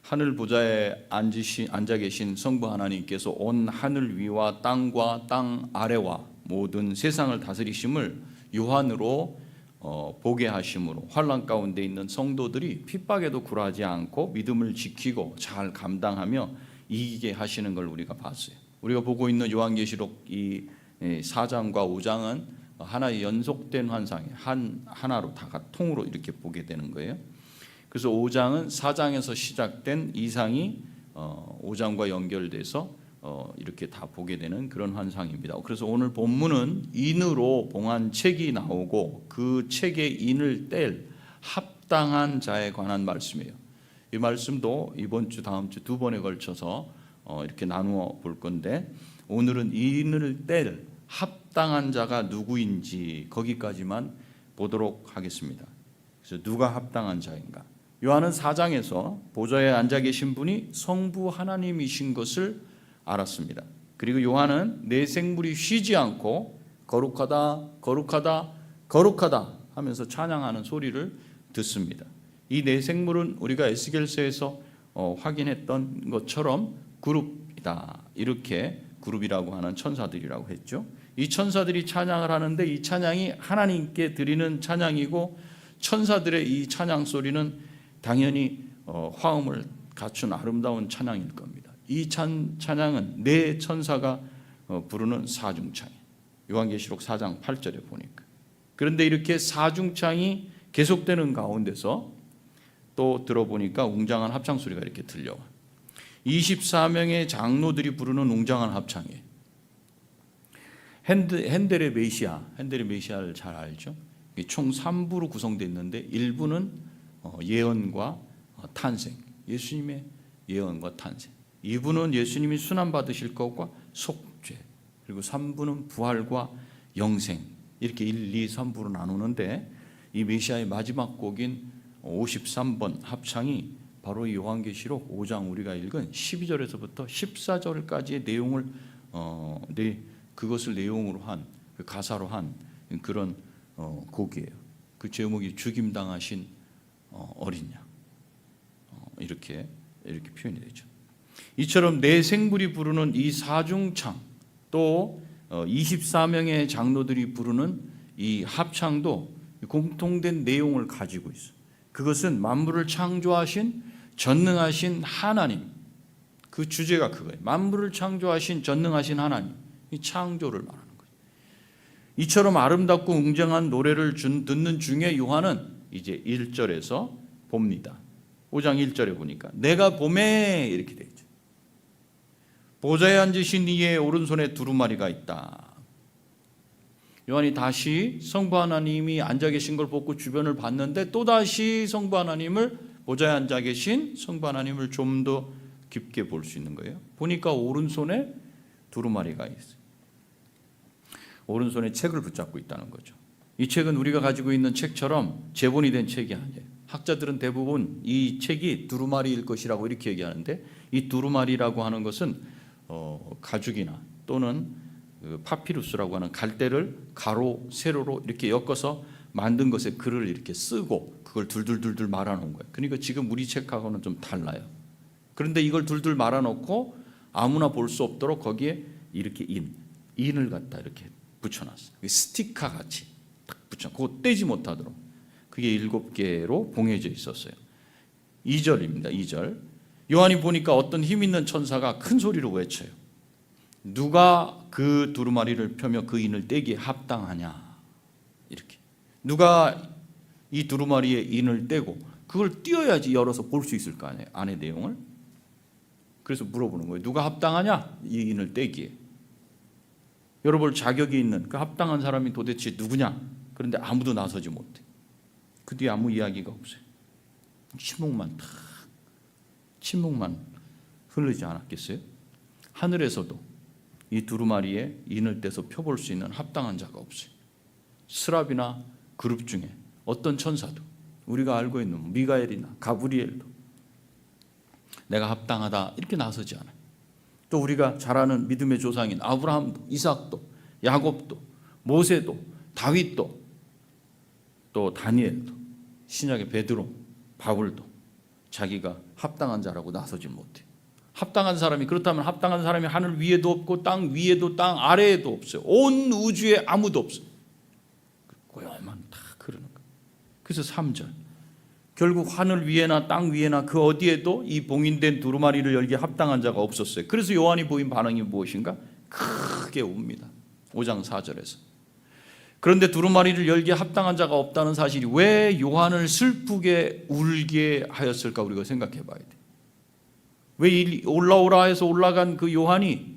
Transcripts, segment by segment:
하늘 보좌에 앉아 계신 성부 하나님께서 온 하늘 위와 땅과 땅 아래와 모든 세상을 다스리심을 요한으로 보게 하심으로 환난 가운데 있는 성도들이 핍박에도 굴하지 않고 믿음을 지키고 잘 감당하며 이기게 하시는 걸 우리가 봤어요. 우리가 보고 있는 요한계시록 이 4장과 5장은 하나의 연속된 환상이 하나로 다 통으로 이렇게 보게 되는 거예요. 그래서 5장은 4장에서 시작된 이상이 5장과 연결돼서 이렇게 다 보게 되는 그런 환상입니다. 그래서 오늘 본문은 인으로 봉한 책이 나오고 그 책에 인을 뗄 합당한 자에 관한 말씀이에요. 이 말씀도 이번 주 다음 주 두 번에 걸쳐서 이렇게 나누어 볼 건데, 오늘은 인을 뗄 합당한 자가 누구인지 거기까지만 보도록 하겠습니다. 그래서 누가 합당한 자인가? 요한은 4장에서 보좌에 앉아 계신 분이 성부 하나님이신 것을 알았습니다. 그리고 요한은 내 생물이 쉬지 않고 거룩하다 거룩하다 거룩하다 하면서 찬양하는 소리를 듣습니다. 이 내 생물은 우리가 에스겔서에서 확인했던 것처럼 그룹이다, 이렇게 그룹이라고 하는 천사들이라고 했죠. 이 천사들이 찬양을 하는데 이 찬양이 하나님께 드리는 찬양이고, 천사들의 이 찬양 소리는 당연히 화음을 갖춘 아름다운 찬양일 겁니다. 이 찬양은 네 천사가 부르는 사중창이에요. 요한계시록 4장 8절에 보니까. 그런데 이렇게 사중창이 계속되는 가운데서 또 들어보니까 웅장한 합창 소리가 이렇게 들려와. 24명의 장로들이 부르는 웅장한 합창이에요. 핸델의 메시아를 잘 알죠? 총 3부로 구성되어 있는데 1부는 예언과 탄생, 예수님의 예언과 탄생. 2부는 예수님이 순환 받으실 것과 속죄, 그리고 3부는 부활과 영생, 이렇게 1, 2, 3부로 나누는데, 이 메시아의 마지막 곡인 53번 합창이 바로 이 요한계시록 5장 우리가 읽은 12절에서부터 14절까지의 내용을 그것을 내용으로 한, 그 가사로 한 그런 곡이에요. 그 제목이 죽임당하신 어린 양, 이렇게 표현이 되죠. 이처럼 내 생물이 부르는 이 사중창, 또 24명의 장로들이 부르는 이 합창도 공통된 내용을 가지고 있어요. 그것은 만물을 창조하신 전능하신 하나님, 그 주제가 그거예요. 만물을 창조하신 전능하신 하나님, 이 창조를 말하는 거예요. 이처럼 아름답고 웅장한 노래를 듣는 중에 요한은 이제 1절에서 봅니다. 5장 1절에 보니까 내가 봄에, 이렇게 되어 있죠. 보좌에 앉으신 이의 오른손에 두루마리가 있다. 요한이 다시 성부 하나님이 앉아 계신 걸 보고 주변을 봤는데, 또다시 성부 하나님을, 보좌에 앉아 계신 성부 하나님을 좀 더 깊게 볼 수 있는 거예요. 보니까 오른손에 두루마리가 있어요. 오른손에 책을 붙잡고 있다는 거죠. 이 책은 우리가 가지고 있는 책처럼 제본이 된 책이 아니에요. 학자들은 대부분 이 책이 두루마리일 것이라고 이렇게 얘기하는데, 이 두루마리라고 하는 것은 가죽이나 또는 파피루스라고 하는 갈대를 가로 세로로 이렇게 엮어서 만든 것에 글을 이렇게 쓰고 그걸 둘둘둘둘 말아놓은 거예요. 그러니까 지금 우리 책하고는 좀 달라요. 그런데 이걸 둘둘 말아놓고 아무나 볼 수 없도록 거기에 이렇게 인을 갖다 이렇게 붙여놨어요. 스티커 같이 딱 붙여, 그거 떼지 못하도록. 그게 7개로 봉해져 있었어요. 2절입니다. 2절. 요한이 보니까 어떤 힘 있는 천사가 큰 소리로 외쳐요. 누가 그 두루마리를 펴며 그 인을 떼기에 합당하냐, 이렇게. 누가 이 두루마리의 인을 떼고 그걸 띄어야지 열어서 볼 수 있을 거 아니에요, 안의 내용을. 그래서 물어보는 거예요. 누가 합당하냐, 이 인을 떼기에. 열어볼 자격이 있는 그 합당한 사람이 도대체 누구냐. 그런데 아무도 나서지 못해. 그 뒤에 아무 이야기가 없어요. 침묵만 흐르지 않았겠어요? 하늘에서도 이 두루마리에 인을 떼서 펴볼 수 있는 합당한 자가 없어요. 스랍이나 그룹 중에 어떤 천사도, 우리가 알고 있는 미가엘이나 가브리엘도 내가 합당하다 이렇게 나서지 않아요. 또 우리가 잘 아는 믿음의 조상인 아브라함도, 이삭도, 야곱도, 모세도, 다윗도, 또 다니엘도, 신약의 베드로, 바울도 자기가 합당한 자라고 나서질 못해. 합당한 사람이, 그렇다면 합당한 사람이 하늘 위에도 없고 땅 위에도 땅 아래에도 없어요. 온 우주에 아무도 없어요. 고요만 다 그러는 거예요. 그래서 3절, 결국 하늘 위에나 땅 위에나 그 어디에도 이 봉인된 두루마리를 열기에 합당한 자가 없었어요. 그래서 요한이 보인 반응이 무엇인가? 크게 웁니다. 5장 4절에서. 그런데 두루마리를 열기에 합당한 자가 없다는 사실이 왜 요한을 슬프게 울게 하였을까? 우리가 생각해 봐야 돼. 왜 올라오라 해서 올라간 그 요한이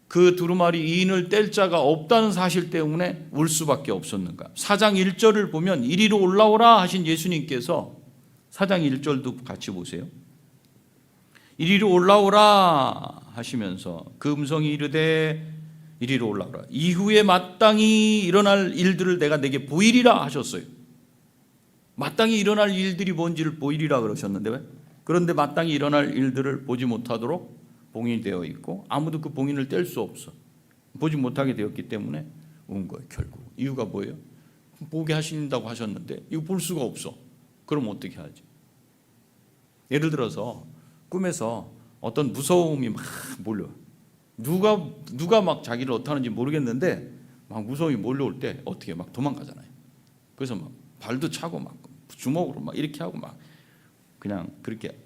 그 두루마리 인을 뗄 자가 없다는 사실 때문에 울 수밖에 없었는가? 4장 1절을 보면 이리로 올라오라 하신 예수님께서 4장 1절도 같이 보세요. 이리로 올라오라 하시면서 그 음성이 이르되 이리로 올라오라. 이후에 마땅히 일어날 일들을 내가 내게 보이리라 하셨어요. 마땅히 일어날 일들이 뭔지를 보이리라 그러셨는데 왜? 그런데 마땅히 일어날 일들을 보지 못하도록 봉인이 되어 있고 아무도 그 봉인을 뗄 수 없어. 보지 못하게 되었기 때문에 온 거예요. 결국 이유가 뭐예요? 보게 하신다고 하셨는데 이거 볼 수가 없어. 그럼 어떻게 하지? 예를 들어서 꿈에서 어떤 무서움이 막 몰려. 누가 막 자기를 어떻게 하는지 모르겠는데 막 무서움이 몰려올 때 어떻게 막 도망가잖아요. 그래서 막 발도 차고 막 주먹으로 막 이렇게 하고 막 그냥 그렇게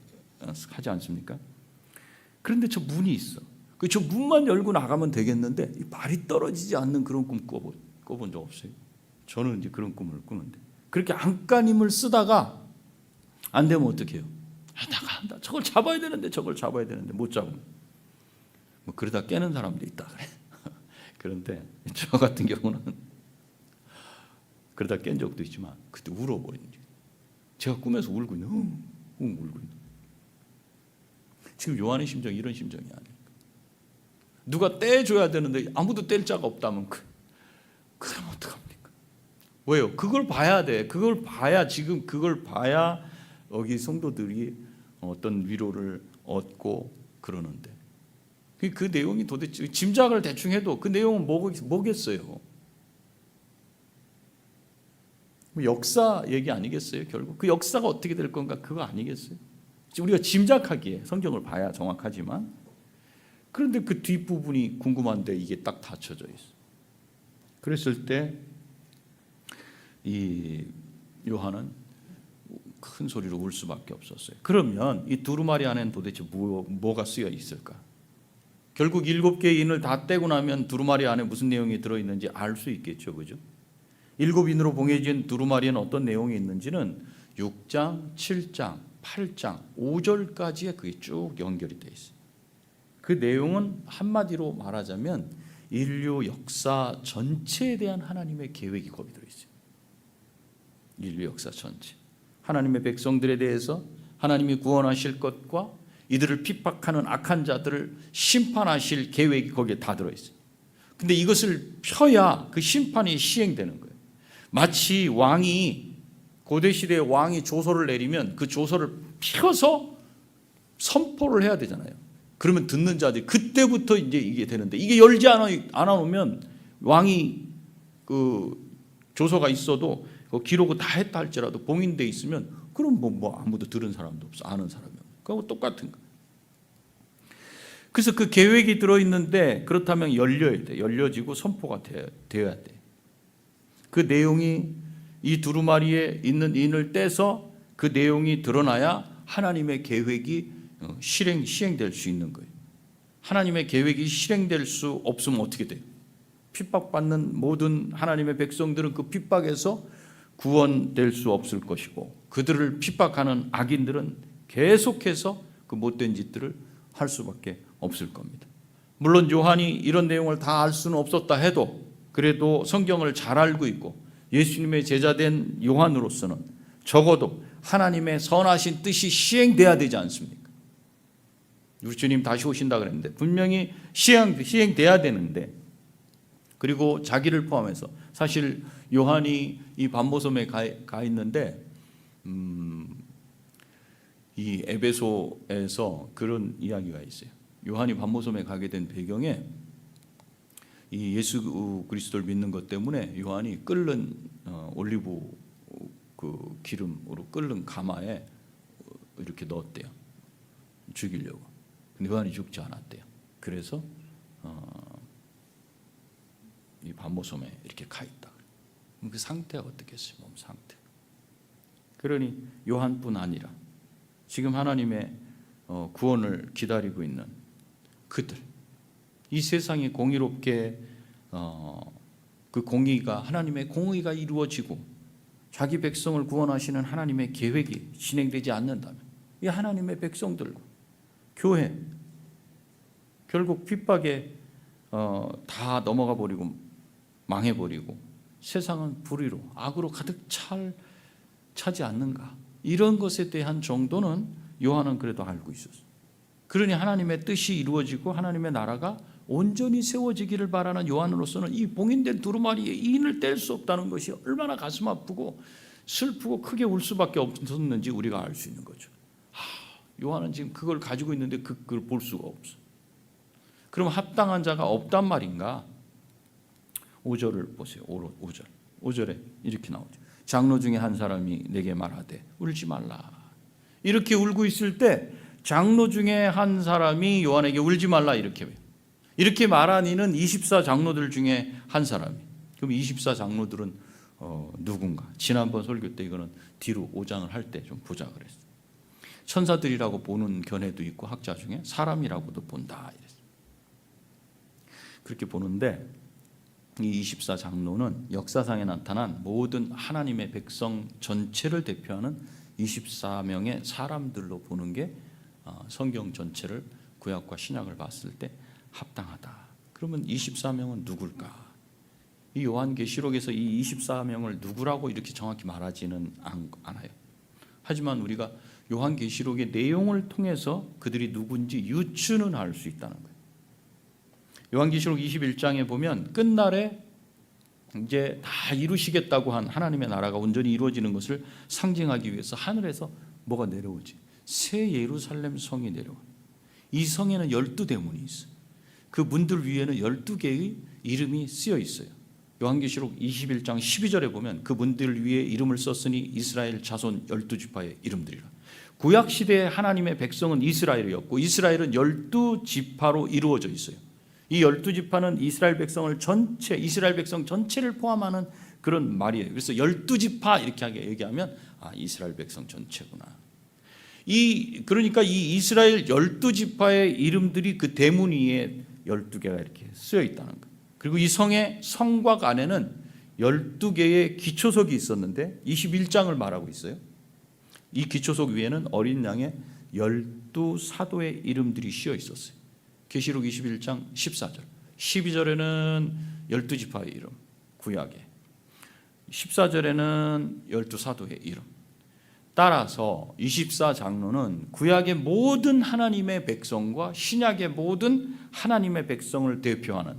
하지 않습니까? 그런데 저 문이 있어. 저 문만 열고 나가면 되겠는데 발이 떨어지지 않는 그런 꿈 꿔본 적 없어요? 저는 이제 그런 꿈을 꾸는데 그렇게 안간힘을 쓰다가 안 되면 어떻게 해요? 나간다. 저걸 잡아야 되는데 못 잡으면 뭐 그러다 깨는 사람도 있다 그래. 그런데 저 같은 경우는 그러다 깬 적도 있지만 그때 울어버린 거예요. 제가 꿈에서 울고 있는, 울고 있는. 지금 요한의 심정이 이런 심정이 아닙니까? 누가 떼줘야 되는데 아무도 뗄 자가 없다면 그럼 어떡합니까? 왜요? 그걸 봐야 돼. 그걸 봐야 여기 성도들이 어떤 위로를 얻고 그러는데 그 내용이 도대체 짐작을 대충 해도 그 내용은 뭐겠어요? 역사 얘기 아니겠어요? 결국 그 역사가 어떻게 될 건가 그거 아니겠어요? 우리가 짐작하기에 성경을 봐야 정확하지만 그런데 그 뒷부분이 궁금한데 이게 딱 닫혀져 있어. 그랬을 때 이 요한은 큰 소리로 울 수밖에 없었어요. 그러면 이 두루마리 안에는 도대체 뭐가 쓰여 있을까? 결국 7개의 인을 다 떼고 나면 두루마리 안에 무슨 내용이 들어있는지 알 수 있겠죠, 그죠? 7인으로 봉해진 두루마리에는 어떤 내용이 있는지는 6장, 7장, 8장, 5절까지에 그게 쭉 연결이 되어 있어요. 그 내용은 한마디로 말하자면 인류 역사 전체에 대한 하나님의 계획이 거기 들어있어요. 인류 역사 전체. 하나님의 백성들에 대해서 하나님이 구원하실 것과 이들을 핍박하는 악한 자들을 심판하실 계획이 거기에 다 들어있어요. 근데 이것을 펴야 그 심판이 시행되는 거예요. 마치 고대 시대의 왕이 조서를 내리면 그 조서를 펴서 선포를 해야 되잖아요. 그러면 듣는 자들이 그때부터 이제 이게 되는데 이게 열지 않아 놓으면 왕이 그 조서가 있어도 그 기록을 다 했다 할지라도 봉인돼 있으면 그럼 뭐 아무도 들은 사람도 없어. 아는 사람이 없어. 그거 똑같은 거예요. 그래서 그 계획이 들어있는데 그렇다면 열려야 돼. 열려지고 선포가 되어야 돼. 그 내용이 이 두루마리에 있는 인을 떼서 그 내용이 드러나야 하나님의 계획이 시행될 수 있는 거예요. 하나님의 계획이 실행될 수 없으면 어떻게 돼요? 핍박받는 모든 하나님의 백성들은 그 핍박에서 구원될 수 없을 것이고 그들을 핍박하는 악인들은 계속해서 그 못된 짓들을 할 수밖에 없을 겁니다. 물론 요한이 이런 내용을 다 알 수는 없었다 해도 그래도 성경을 잘 알고 있고 예수님의 제자된 요한으로서는 적어도 하나님의 선하신 뜻이 시행돼야 되지 않습니까? 우리 주님 다시 오신다 그랬는데 분명히 시행돼야 되는데 그리고 자기를 포함해서 사실 요한이 이 반모섬에 가 있는데 이 에베소에서 그런 이야기가 있어요. 요한이 반모섬에 가게 된 배경에 이 예수 그리스도를 믿는 것 때문에 요한이 끓는 올리브 그 기름으로 끓는 가마에 이렇게 넣었대요. 죽이려고. 근데 요한이 죽지 않았대요. 그래서 이 반모섬에 이렇게 가 있다. 그 상태가 어떻겠어요? 몸 상태. 그러니 요한뿐 아니라 지금 하나님의 구원을 기다리고 있는 그들, 이 세상이 공의롭게 그 공의가, 하나님의 공의가 이루어지고 자기 백성을 구원하시는 하나님의 계획이 진행되지 않는다면 이 하나님의 백성들과 교회 결국 핍박에 다 넘어가 버리고 망해버리고 세상은 불의로 악으로 가득 차지 않는가, 이런 것에 대한 정도는 요한은 그래도 알고 있었어요. 그러니 하나님의 뜻이 이루어지고 하나님의 나라가 온전히 세워지기를 바라는 요한으로서는 이 봉인된 두루마리에 인을 뗄 수 없다는 것이 얼마나 가슴 아프고 슬프고 크게 울 수밖에 없었는지 우리가 알 수 있는 거죠. 요한은 지금 그걸 가지고 있는데 그걸 볼 수가 없어. 그럼 합당한 자가 없단 말인가? 5절을 보세요. 5절. 5절에 이렇게 나오죠. 장로 중에 한 사람이 내게 말하되 울지 말라. 이렇게 울고 있을 때 장로 중에 한 사람이 요한에게 울지 말라 이렇게 말한 이는 24 장로들 중에 한 사람이. 그럼 24 장로들은 누군가? 지난번 설교 때 이거는 뒤로 5장을 할 때 좀 보자 그랬어요. 천사들이라고 보는 견해도 있고 학자 중에 사람이라고도 본다 이랬어요. 그렇게 보는데 이 24 장로는 역사상에 나타난 모든 하나님의 백성 전체를 대표하는 24명의 사람들로 보는 게 성경 전체를 구약과 신약을 봤을 때 합당하다. 그러면 24명은 누굴까? 이 요한계시록에서 이 24명을 누구라고 이렇게 정확히 말하지는 않아요. 하지만 우리가 요한계시록의 내용을 통해서 그들이 누군지 유추는 할 수 있다는 거예요. 요한계시록 21장에 보면 끝날에 이제 다 이루시겠다고 한 하나님의 나라가 온전히 이루어지는 것을 상징하기 위해서 하늘에서 뭐가 내려오지? 새 예루살렘 성이 내려와. 이 성에는 12대문이 있어요. 그 문들 위에는 12개의 이름이 쓰여 있어요. 요한계시록 21장 12절에 보면 그 문들 위에 이름을 썼으니 이스라엘 자손 12지파의 이름들이라. 구약시대의 하나님의 백성은 이스라엘이었고 이스라엘은 12지파로 이루어져 있어요. 이 12지파는 이스라엘 백성 전체를 포함하는 그런 말이에요. 그래서 12지파 이렇게 얘기하면 이스라엘 백성 전체구나. 그러니까 이 이스라엘 12지파의 이름들이 그 대문 위에 12개가 이렇게 쓰여 있다는 거예요. 그리고 이 성곽 안에는 12개의 기초석이 있었는데 21장을 말하고 있어요. 이 기초석 위에는 어린 양의 12사도의 이름들이 씌어 있었어요. 계시록 21장 14절 12절에는 12지파의 이름 구약에, 14절에는 12사도의 이름. 따라서 24 장로는 구약의 모든 하나님의 백성과 신약의 모든 하나님의 백성을 대표하는,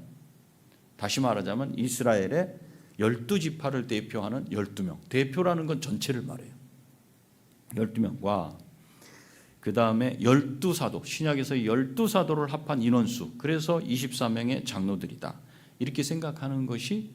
다시 말하자면 이스라엘의 12지파를 대표하는 12명, 대표라는 건 전체를 말해요. 12명과 그 다음에 12사도, 신약에서 12사도를 합한 인원수, 그래서 24명의 장로들이다. 이렇게 생각하는 것이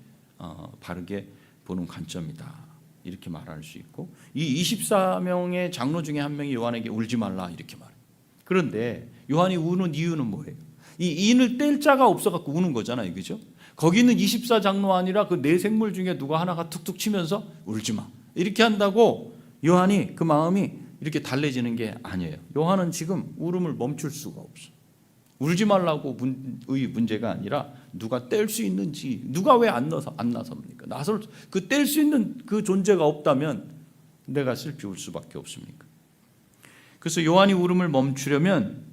바르게 보는 관점이다. 이렇게 말할 수 있고, 이 24명의 장로 중에 한 명이 요한에게 울지 말라 이렇게 말해요. 그런데 요한이 우는 이유는 뭐예요? 이 인을 뗄 자가 없어갖고 우는 거잖아요. 그죠? 거기는 24 장로 아니라 그 네 생물 중에 누가 하나가 툭툭 치면서 울지 마 이렇게 한다고 요한이 그 마음이 이렇게 달래지는 게 아니에요. 요한은 지금 울음을 멈출 수가 없어. 울지 말라고 의 문제가 아니라 누가 뗄 수 있는지, 누가 왜 안 나섭니까? 그 뗄 수 있는 그 존재가 없다면 내가 슬피 울 수밖에 없습니까? 그래서 요한이 울음을 멈추려면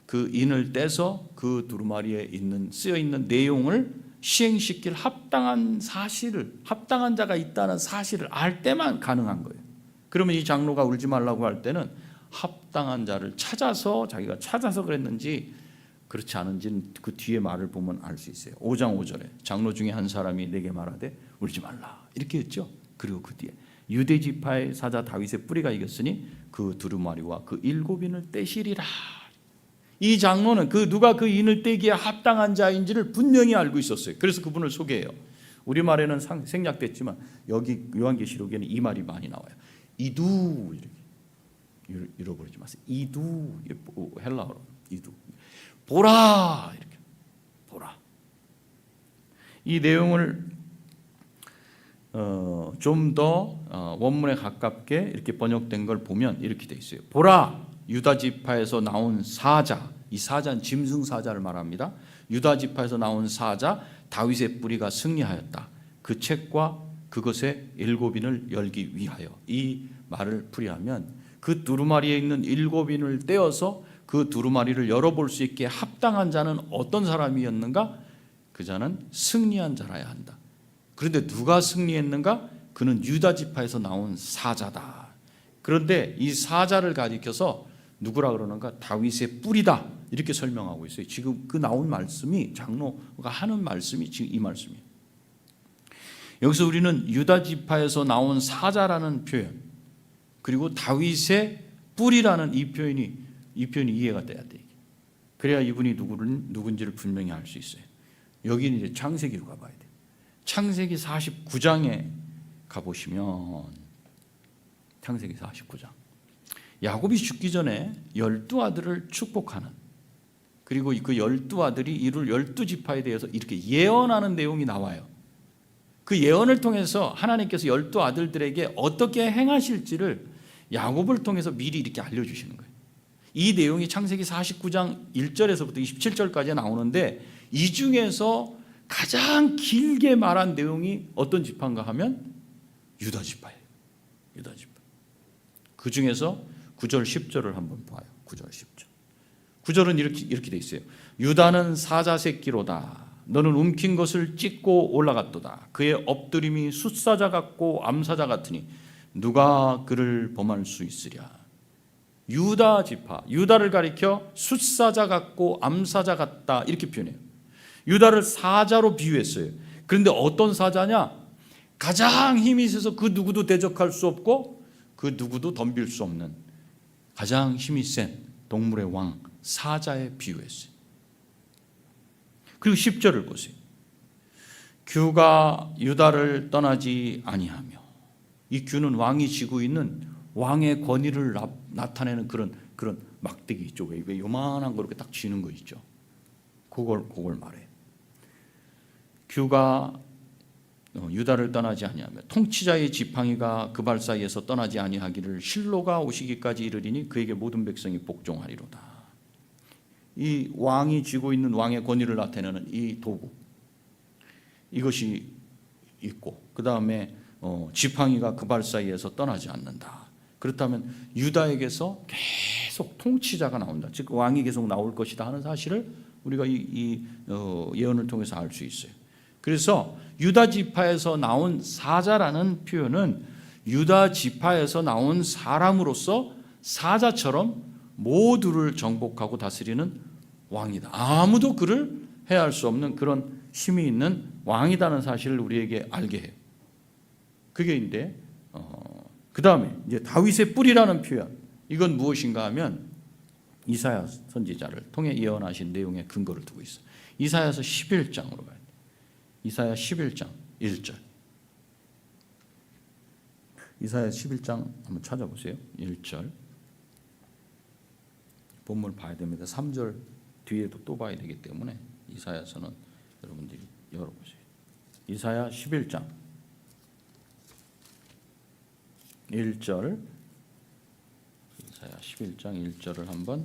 그 인을 떼서 그 두루마리에 쓰여 있는 내용을 시행시킬 합당한 자가 있다는 사실을 알 때만 가능한 거예요. 그러면 이 장로가 울지 말라고 할 때는 합당한 자를 자기가 찾아서 그랬는지 그렇지 않은지는 그 뒤에 말을 보면 알 수 있어요. 5장 5절에 장로 중에 한 사람이 내게 말하되 울지 말라 이렇게 했죠. 그리고 그 뒤에 유대 지파의 사자 다윗의 뿌리가 이겼으니 그 두루마리와 그 7인을 떼시리라. 이 장로는 누가 그 인을 떼기에 합당한 자인지를 분명히 알고 있었어요. 그래서 그분을 소개해요. 우리말에는 생략됐지만 여기 요한계시록에는 이 말이 많이 나와요. 이두 이렇게. 잃어버리지 마세요. 이두, 헬라어로 이두. 보라, 이렇게 보라. 이 내용을 좀 더 원문에 가깝게 이렇게 번역된 걸 보면 이렇게 돼 있어요. 보라, 유다 지파에서 나온 사자. 이 사자는 짐승 사자를 말합니다. 유다 지파에서 나온 사자 다윗의 뿌리가 승리하였다. 그 책과 그것의 7인을 열기 위하여. 이 말을 풀이하면 그 두루마리에 있는 7인을 떼어서 그 두루마리를 열어볼 수 있게 합당한 자는 어떤 사람이었는가? 그 자는 승리한 자라야 한다. 그런데 누가 승리했는가? 그는 유다 지파에서 나온 사자다. 그런데 이 사자를 가리켜서 누구라 그러는가? 다윗의 뿌리다. 이렇게 설명하고 있어요. 지금 그 나온 말씀이 장로가 하는 말씀이 지금 이 말씀이에요. 여기서 우리는 유다 지파에서 나온 사자라는 표현, 그리고 다윗의 뿌리라는 이 표현이 이해가 돼야 돼. 그래야 이분이 누군지를 분명히 알 수 있어요. 여기는 이제 창세기로 가봐야 돼. 창세기 49장에 가보시면, 창세기 49장, 야곱이 죽기 전에 12아들을 축복하는, 그리고 그 12아들이 이룰 12지파에 대해서 이렇게 예언하는 내용이 나와요. 그 예언을 통해서 하나님께서 12아들들에게 어떻게 행하실지를 야곱을 통해서 미리 이렇게 알려주시는 거예요. 이 내용이 창세기 49장 1절에서부터 27절까지 나오는데, 이 중에서 가장 길게 말한 내용이 어떤 지파인가 하면 유다 지파예요. 유다 지파. 그 중에서 9절 10절을 한번 봐요. 9절 10절. 9절은 이렇게 돼 있어요. 유다는 사자 새끼로다. 너는 움킨 것을 찢고 올라갔도다. 그의 엎드림이 숫사자 같고 암사자 같으니 누가 그를 범할 수 있으랴. 유다 지파, 유다를 가리켜 숫사자 같고 암사자 같다 이렇게 표현해요. 유다를 사자로 비유했어요. 그런데 어떤 사자냐? 가장 힘이 세서 그 누구도 대적할 수 없고 그 누구도 덤빌 수 없는 가장 힘이 센 동물의 왕 사자에 비유했어요. 그리고 10절을 보세요. 규가 유다를 떠나지 아니하며, 이 규는 왕이 쥐고 있는 왕의 권위를 나타내는 그런 막대기 있죠. 왜 요만한 거 이렇게 딱 쥐는 거 있죠. 그걸 말해요. 규가 유다를 떠나지 아니하며 통치자의 지팡이가 그 발 사이에서 떠나지 아니하기를 실로가 오시기까지 이르리니 그에게 모든 백성이 복종하리로다. 이 왕이 쥐고 있는 왕의 권위를 나타내는 이 도구, 이것이 있고, 그 다음에 지팡이가 그 발 사이에서 떠나지 않는다. 그렇다면 유다에게서 계속 통치자가 나온다. 즉 왕이 계속 나올 것이다 하는 사실을 우리가 이 예언을 통해서 알 수 있어요. 그래서 유다 지파에서 나온 사자라는 표현은 유다 지파에서 나온 사람으로서 사자처럼 모두를 정복하고 다스리는 왕이다. 아무도 그를 해할 수 없는 그런 힘이 있는 왕이다는 사실을 우리에게 알게 해요. 그게 이제 그 다음에 이제 다윗의 뿌리라는 표현, 이건 무엇인가 하면 이사야 선지자를 통해 예언하신 내용에 근거를 두고 있어요. 이사야서 11장으로 가요. 이사야 11장 1절. 이사야 11장 한번 찾아보세요. 1절. 본문을 봐야 됩니다. 3절 뒤에도 또 봐야 되기 때문에 이사야서는 여러분들이 열어보세요. 이사야 11장 1절. 이사야 11장 1절을 한번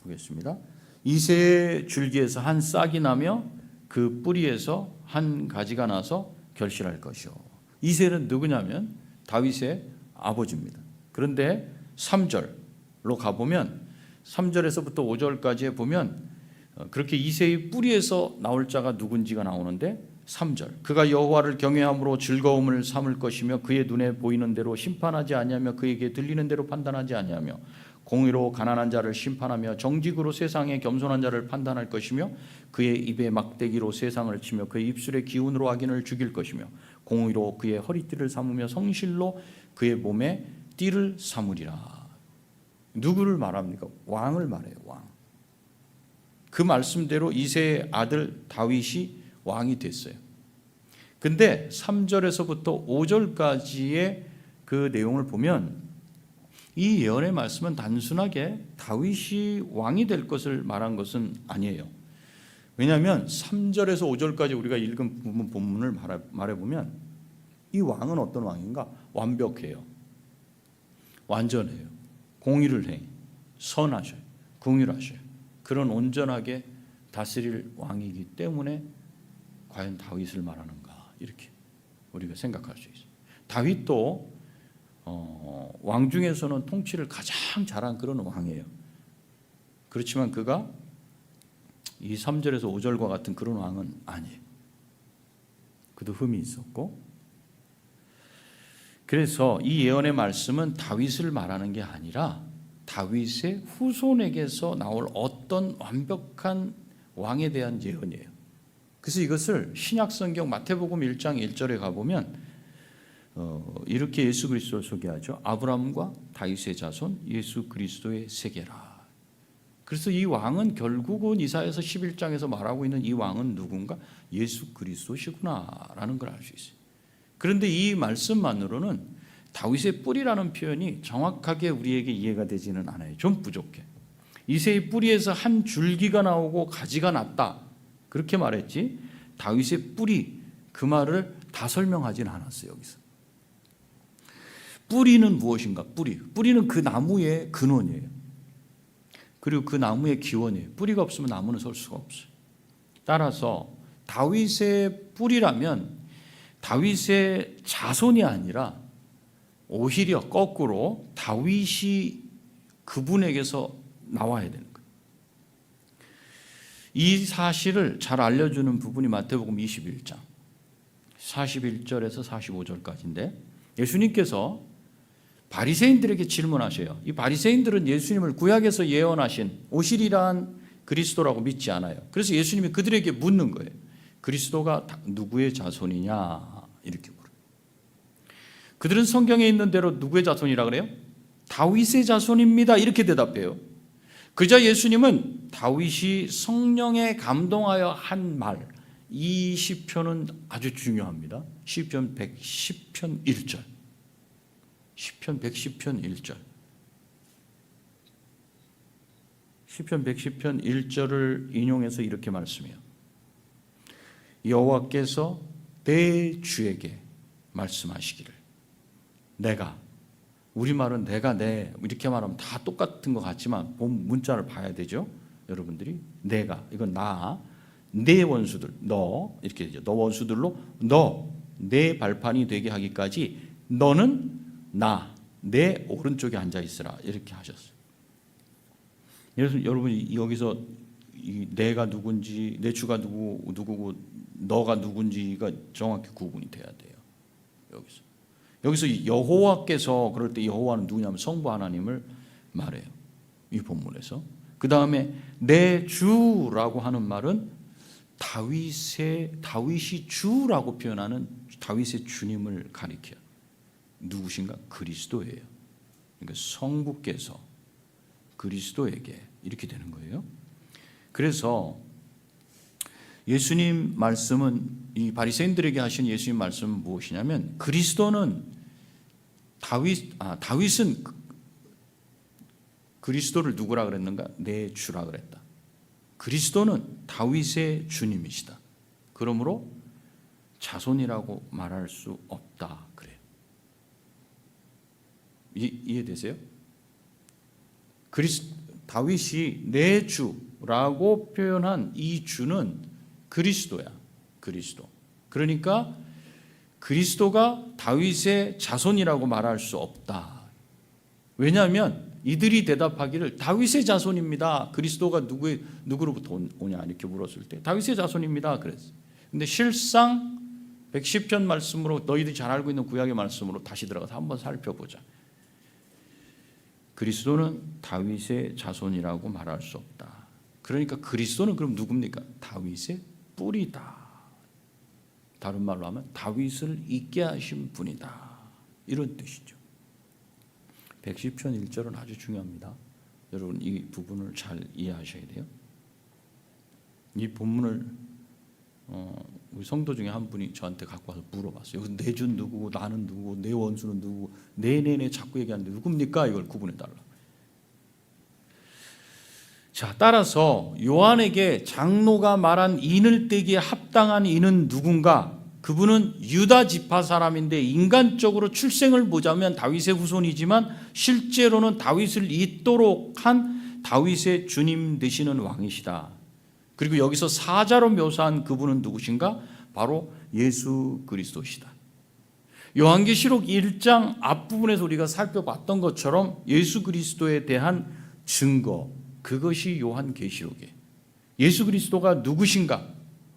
보겠습니다. 이새의 줄기에서 한 싹이 나며 그 뿌리에서 한 가지가 나서 결실할 것이요. 이새는 누구냐면 다윗의 아버지입니다. 그런데 3절로 가보면 3절에서부터 5절까지에 보면 그렇게 이새의 뿌리에서 나올 자가 누군지가 나오는데 3절, 그가 여호와를 경외함으로 즐거움을 삼을 것이며 그의 눈에 보이는 대로 심판하지 아니하며 그에게 들리는 대로 판단하지 아니하며 공의로 가난한 자를 심판하며 정직으로 세상에 겸손한 자를 판단할 것이며 그의 입에 막대기로 세상을 치며 그의 입술의 기운으로 악인을 죽일 것이며 공의로 그의 허리띠를 삼으며 성실로 그의 몸에 띠를 삼으리라. 누구를 말합니까? 왕을 말해요. 왕. 그 말씀대로 이새의 아들 다윗이 왕이 됐어요. 근데 3절에서부터 5절까지의 그 내용을 보면 이 예언의 말씀은 단순하게 다윗이 왕이 될 것을 말한 것은 아니에요. 왜냐하면 3절에서 5절까지 우리가 읽은 본문을 말해보면 이 왕은 어떤 왕인가? 완벽해요. 완전해요. 공의를 해. 선하셔요. 긍휼하셔요. 그런 온전하게 다스릴 왕이기 때문에 과연 다윗을 말하는가 이렇게 우리가 생각할 수 있어요. 다윗도 왕 중에서는 통치를 가장 잘한 그런 왕이에요. 그렇지만 그가 이 3절에서 5절과 같은 그런 왕은 아니에요. 그도 흠이 있었고, 그래서 이 예언의 말씀은 다윗을 말하는 게 아니라 다윗의 후손에게서 나올 어떤 완벽한 왕에 대한 예언이에요. 그래서 이것을 신약성경 마태복음 1장 1절에 가보면 이렇게 예수 그리스도를 소개하죠. 아브라함과 다윗의 자손 예수 그리스도의 세계라. 그래서 이 왕은 결국은 이사야서 11장에서 말하고 있는 이 왕은 누군가? 예수 그리스도시구나라는 걸 알 수 있어요. 그런데 이 말씀만으로는 다윗의 뿌리라는 표현이 정확하게 우리에게 이해가 되지는 않아요. 좀 부족해. 이새의 뿌리에서 한 줄기가 나오고 가지가 났다 그렇게 말했지, 다윗의 뿌리 그 말을 다 설명하지는 않았어요. 여기서 뿌리는 무엇인가? 뿌리는 그 나무의 근원이에요. 그리고 그 나무의 기원이에요. 뿌리가 없으면 나무는 설 수가 없어요. 따라서 다윗의 뿌리라면 다윗의 자손이 아니라 오히려 거꾸로 다윗이 그분에게서 나와야 되는 거예요. 이 사실을 잘 알려주는 부분이 마태복음 21장 41절에서 45절까지인데, 예수님께서 바리새인들에게 질문하셔요. 이 바리새인들은 예수님을 구약에서 예언하신 오시리란 그리스도라고 믿지 않아요. 그래서 예수님이 그들에게 묻는 거예요. 그리스도가 누구의 자손이냐 이렇게 물어요. 그들은 성경에 있는 대로 누구의 자손이라 그래요? 다윗의 자손입니다 이렇게 대답해요. 그저 예수님은 다윗이 성령에 감동하여 한 말, 이 시편은 아주 중요합니다. 시편 110편 1절. 시편 110편 1절. 시편 110편 1절을 인용해서 이렇게 말씀해요. 여호와께서 내 주에게 말씀하시기를, 내가, 우리말은 내가, 내 이렇게 말하면 다 똑같은 것 같지만 본 문자를 봐야 되죠. 여러분들이 내가, 이건 나, 내 원수들, 너 이렇게 되죠. 너 원수들로 너, 내 발판이 되게 하기까지 너는 나, 내 오른쪽에 앉아 있으라 이렇게 하셨어요. 그래서 여러분이 여기서 이 내가 누군지, 내 주가 누구고 너가 누군지가 정확히 구분이 돼야 돼요. 여기서 여호와께서, 그럴 때 여호와는 누구냐면 성부 하나님을 말해요. 이 본문에서. 그 다음에 내 주라고 하는 말은 다윗이 주라고 표현하는 다윗의 주님을 가리켜요. 누구신가? 그리스도예요. 그러니까 성부께서 그리스도에게 이렇게 되는 거예요. 그래서 예수님 말씀은, 이 바리새인들에게 하신 예수님 말씀은 무엇이냐면, 그리스도는 다윗은 그리스도를 누구라 그랬는가? 내 주라 그랬다. 그리스도는 다윗의 주님이시다. 그러므로 자손이라고 말할 수 없다 그래요. 이해되세요? 다윗이 내 주라고 표현한 이 주는 그리스도야. 그리스도. 그러니까 그리스도가 다윗의 자손이라고 말할 수 없다. 왜냐하면 이들이 대답하기를 다윗의 자손입니다. 그리스도가 누구로부터 오냐 이렇게 물었을 때 다윗의 자손입니다 그랬어요. 근데 실상 110편 말씀으로, 너희들이 잘 알고 있는 구약의 말씀으로 다시 들어가서 한번 살펴보자. 그리스도는 다윗의 자손이라고 말할 수 없다. 그러니까 그리스도는 그럼 누굽니까? 다윗의 뿌리다. 다른 말로 하면 다윗을 있게 하신 분이다. 이런 뜻이죠. 110편 1절은 아주 중요합니다. 여러분 이 부분을 잘 이해하셔야 돼요. 이 본문을 우리 성도 중에 한 분이 저한테 갖고 와서 물어봤어요. 여기 내 준 누구고 나는 누구고 내 원수는 누구고 네네네 자꾸 얘기하는데 누굽니까? 이걸 구분해 달라. 자, 따라서 요한에게 장로가 말한 인을 떼기에 합당한 인은 누군가? 그분은 유다 지파 사람인데 인간적으로 출생을 보자면 다윗의 후손이지만 실제로는 다윗을 잇도록 한 다윗의 주님 되시는 왕이시다. 그리고 여기서 사자로 묘사한 그분은 누구신가? 바로 예수 그리스도시다. 요한계시록 1장 앞부분에서 우리가 살펴봤던 것처럼 예수 그리스도에 대한 증거, 그것이 요한계시록이에요. 예수 그리스도가 누구신가?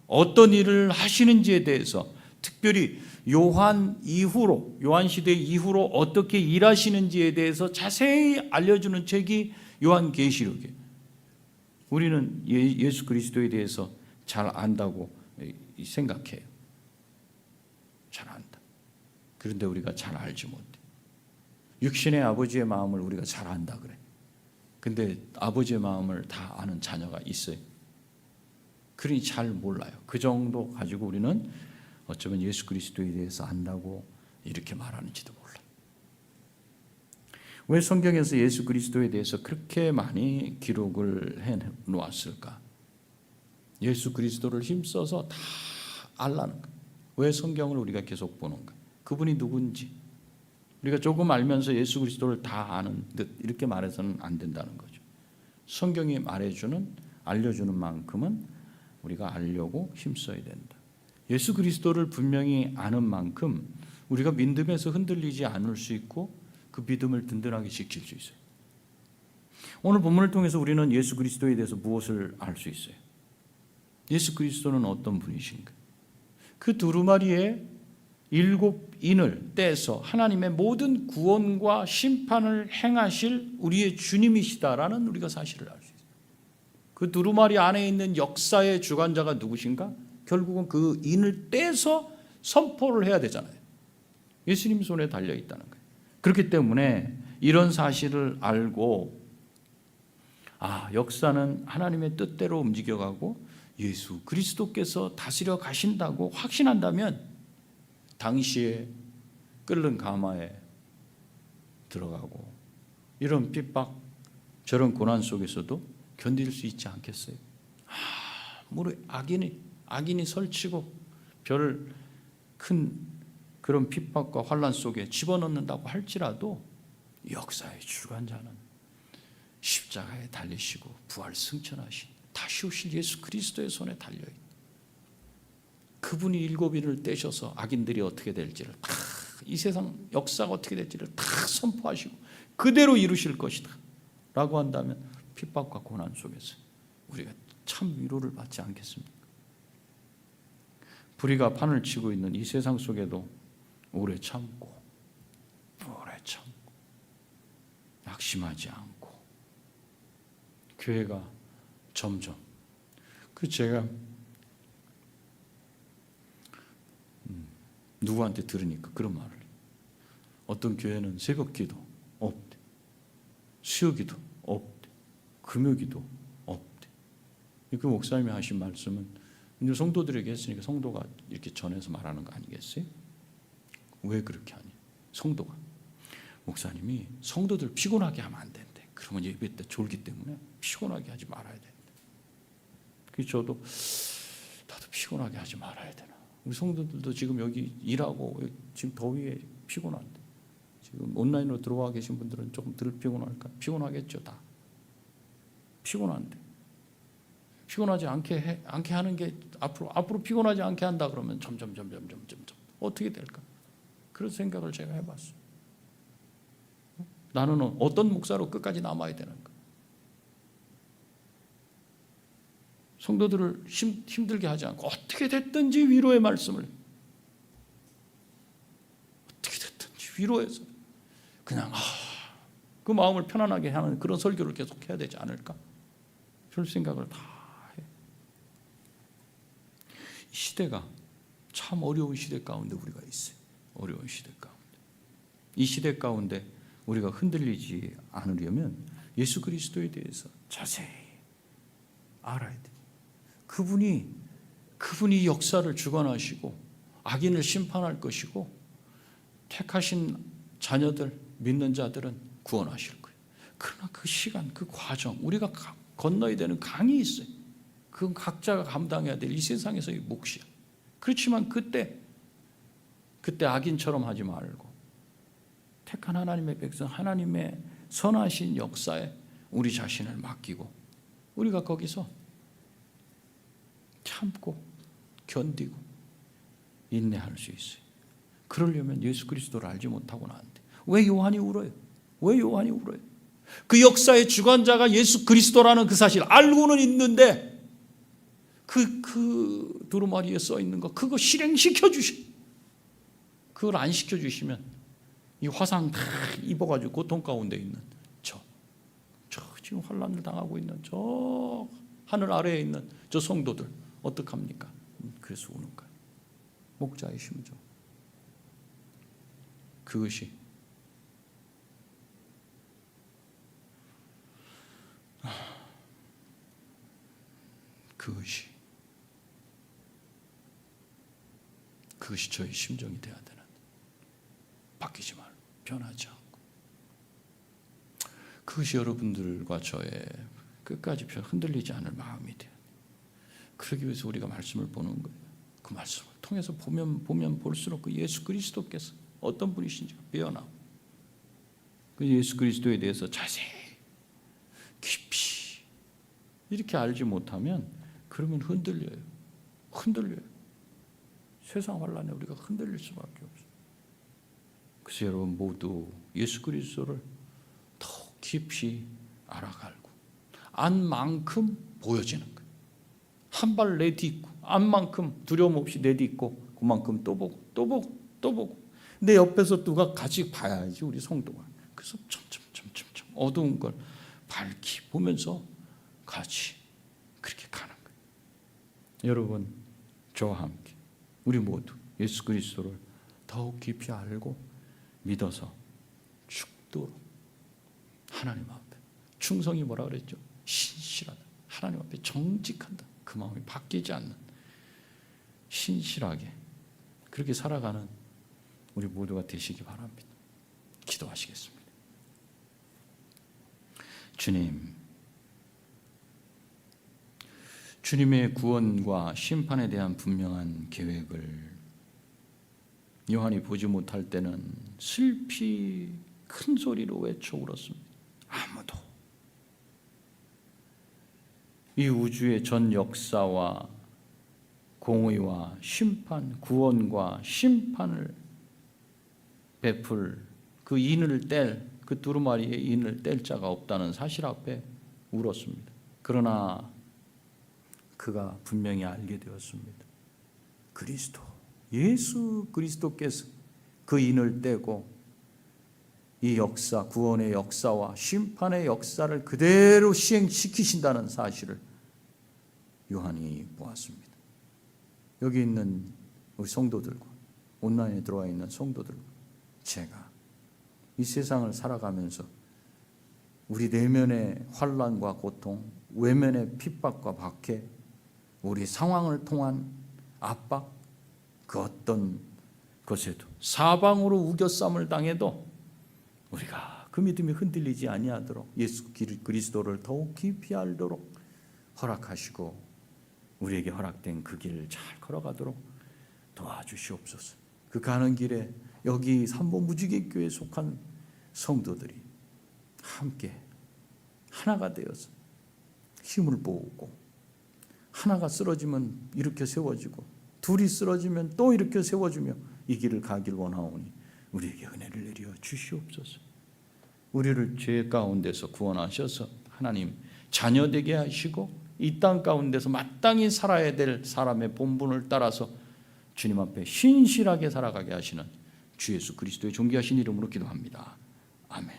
어떤 일을 하시는지에 대해서, 특별히 요한 이후로, 요한 시대 이후로 어떻게 일하시는지에 대해서 자세히 알려주는 책이 요한계시록이에요. 우리는 예수 그리스도에 대해서 잘 안다고 생각해요. 잘 안다. 그런데 우리가 잘 알지 못해. 육신의 아버지의 마음을 우리가 잘 안다 그래. 근데 아버지의 마음을 다 아는 자녀가 있어요. 그러니 잘 몰라요. 그 정도 가지고 우리는 어쩌면 예수 그리스도에 대해서 안다고 이렇게 말하는지도 몰라. 왜 성경에서 예수 그리스도에 대해서 그렇게 많이 기록을 해 놓았을까? 예수 그리스도를 힘써서 다 알라는 거야. 왜 성경을 우리가 계속 보는가? 그분이 누군지 우리가 조금 알면서 예수 그리스도를 다 아는 듯 이렇게 말해서는 안 된다는 거죠. 성경이 말해주는, 알려주는 만큼은 우리가 알려고 힘써야 된다. 예수 그리스도를 분명히 아는 만큼 우리가 믿음에서 흔들리지 않을 수 있고 그 믿음을 든든하게 지킬 수 있어요. 오늘 본문을 통해서 우리는 예수 그리스도에 대해서 무엇을 알 수 있어요? 예수 그리스도는 어떤 분이신가? 그 두루마리에 7인을 떼서 하나님의 모든 구원과 심판을 행하실 우리의 주님이시다라는 우리가 사실을 알 수 있어요. 그 두루마리 안에 있는 역사의 주관자가 누구신가? 결국은 그 인을 떼서 선포를 해야 되잖아요. 예수님 손에 달려 있다는 거예요. 그렇기 때문에 이런 사실을 알고 역사는 하나님의 뜻대로 움직여가고 예수 그리스도께서 다스려 가신다고 확신한다면 당시에 끓는 가마에 들어가고 이런 핍박, 저런 고난 속에서도 견딜 수 있지 않겠어요? 무릇 악인이 설치고 별을 큰 그런 핍박과 환난 속에 집어넣는다고 할지라도 역사의 주관자는 십자가에 달리시고 부활 승천하신 다시 오실 예수 그리스도의 손에 달려있다. 그분이 7인을 떼셔서 악인들이 어떻게 될지를 다, 이 세상 역사가 어떻게 될지를 다 선포하시고 그대로 이루실 것이다 라고 한다면 핍박과 고난 속에서 우리가 참 위로를 받지 않겠습니까? 불의가 판을 치고 있는 이 세상 속에도 오래 참고 낙심하지 않고 교회가 점점 제가 누구한테 들으니까 그런 말을 해요. 어떤 교회는 새벽기도 없대, 수요기도 없대, 금요기도 없대. 그 목사님이 하신 말씀은 이제 성도들에게 했으니까 성도가 이렇게 전해서 말하는 거 아니겠어요? 왜 그렇게 하니? 성도가 목사님이 성도들 피곤하게 하면 안 된대. 그러면 예배 때 졸기 때문에 피곤하게 하지 말아야 된대. 그래서 저도 나도 피곤하게 하지 말아야 되나. 우리 성도들도 지금 여기 일하고 지금 더위에 피곤한데 지금 온라인으로 들어와 계신 분들은 조금 덜 피곤할까? 피곤하겠죠. 다 피곤한데 피곤하지 않게 하는 게 앞으로 피곤하지 않게 한다 그러면 점점 어떻게 될까? 그런 생각을 제가 해봤어요. 나는 어떤 목사로 끝까지 남아야 되는가? 성도들을 힘들게 하지 않고 어떻게 됐든지 위로의 말씀을 어떻게 됐든지 위로해서 그냥 그 마음을 편안하게 하는 그런 설교를 계속 해야 되지 않을까? 별 생각을 다 해. 이 시대가 참 어려운 시대 가운데 우리가 있어요. 어려운 시대 가운데. 이 시대 가운데 우리가 흔들리지 않으려면 예수 그리스도에 대해서 자세히 알아야 돼. 그분이 그분이 역사를 주관하시고 악인을 심판할 것이고 택하신 자녀들, 믿는 자들은 구원하실 거예요. 그러나 그 시간, 그 과정, 우리가 건너야 되는 강이 있어요. 그건 각자가 감당해야 될 이 세상에서의 몫이야. 그렇지만 그때 악인처럼 하지 말고 택한 하나님의 백성, 하나님의 선하신 역사에 우리 자신을 맡기고 우리가 거기서 참고 견디고 인내할 수 있어요. 그러려면 예수 그리스도를 알지 못하고는 안 돼. 왜 요한이 울어요? 왜 요한이 울어요? 그 역사의 주관자가 예수 그리스도라는 그 사실 알고는 있는데 그 두루마리에 써 있는 거 그거 실행시켜 주셔. 그걸 안 시켜 주시면 이 화상 다 입어가지고 고통 가운데 있는 저 지금 환난을 당하고 있는 저 하늘 아래에 있는 저 성도들 어떡합니까? 그래서 우는 거예요. 목자의 심정. 그것이 저의 심정이 되어야 되는데 바뀌지 말고 변하지 않고 그것이 여러분들과 저의 끝까지 흔들리지 않을 마음이 돼요. 그러기 위해서 우리가 말씀을 보는 거예요. 그 말씀을 통해서 보면 볼수록 그 예수 그리스도께서 어떤 분이신지 배어나고 그 예수 그리스도에 대해서 자세히 깊이 이렇게 알지 못하면 그러면 흔들려요. 세상 환란에 우리가 흔들릴 수밖에 없어요. 그래서 여러분 모두 예수 그리스도를 더욱 깊이 알아가고 안만큼 보여지는 거예요. 한 발 내딛고 안만큼 두려움 없이 내딛고 그만큼 또 보고 내 옆에서 누가 같이 봐야지 우리 성도가. 그래서 점점 어두운 걸 밝히 보면서 같이 그렇게 가는 거예요. 여러분 저와 함께 우리 모두 예수 그리스도를 더욱 깊이 알고 믿어서 죽도록 하나님 앞에 충성이 뭐라 그랬죠? 신실하다. 하나님 앞에 정직한다. 그 마음이 바뀌지 않는 신실하게 그렇게 살아가는 우리 모두가 되시기 바랍니다. 기도하시겠습니다. 주님의 구원과 심판에 대한 분명한 계획을 요한이 보지 못할 때는 슬피 큰 소리로 외쳐 울었습니다. 아무도 이 우주의 전 역사와 공의와 심판, 구원과 심판을 베풀 그 인을 뗄, 그 두루마리의 인을 뗄 자가 없다는 사실 앞에 울었습니다. 그러나 그가 분명히 알게 되었습니다. 그리스도, 예수 그리스도께서 그 인을 떼고 이 역사, 구원의 역사와 심판의 역사를 그대로 시행시키신다는 사실을 요한이 보았습니다. 여기 있는 우리 성도들과 온라인에 들어와 있는 성도들과 제가 이 세상을 살아가면서 우리 내면의 환난과 고통, 외면의 핍박과 박해, 우리 상황을 통한 압박, 그 어떤 것에도 사방으로 우겨쌈을 당해도 우리가 그 믿음이 흔들리지 아니하도록 예수 그리스도를 더욱 깊이 알도록 허락하시고 우리에게 허락된 그 길을 잘 걸어가도록 도와주시옵소서. 그 가는 길에 여기 삼보무지개교회에 속한 성도들이 함께 하나가 되어서 힘을 모으고 하나가 쓰러지면 일으켜 세워지고 둘이 쓰러지면 또 일으켜 세워주며 이 길을 가길 원하오니 우리에게 은혜를 내려 주시옵소서. 우리를 죄 가운데서 구원하셔서 하나님 자녀 되게 하시고 이 땅 가운데서 마땅히 살아야 될 사람의 본분을 따라서 주님 앞에 신실하게 살아가게 하시는 주 예수 그리스도의 존귀하신 이름으로 기도합니다. 아멘.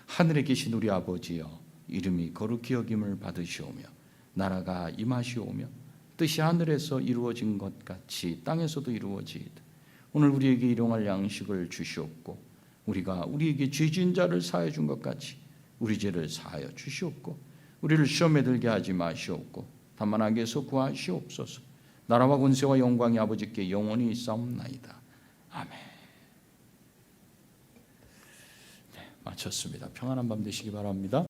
하늘에 계신 우리 아버지여, 이름이 거룩히 여김을 받으시오며 나라가 임하시오며 뜻이 하늘에서 이루어진 것 같이 땅에서도 이루어지이다. 오늘 우리에게 일용할 양식을 주시옵고 우리가 우리에게 죄 지은 자를 사하여 준 것 같이 우리 죄를 사하여 주시옵고 우리를 시험에 들게 하지 마시옵고 다만 악에서 구하시옵소서. 나라와 권세와 영광이 아버지께 영원히 있사옵나이다. 아멘. 네, 마쳤습니다. 평안한 밤 되시기 바랍니다.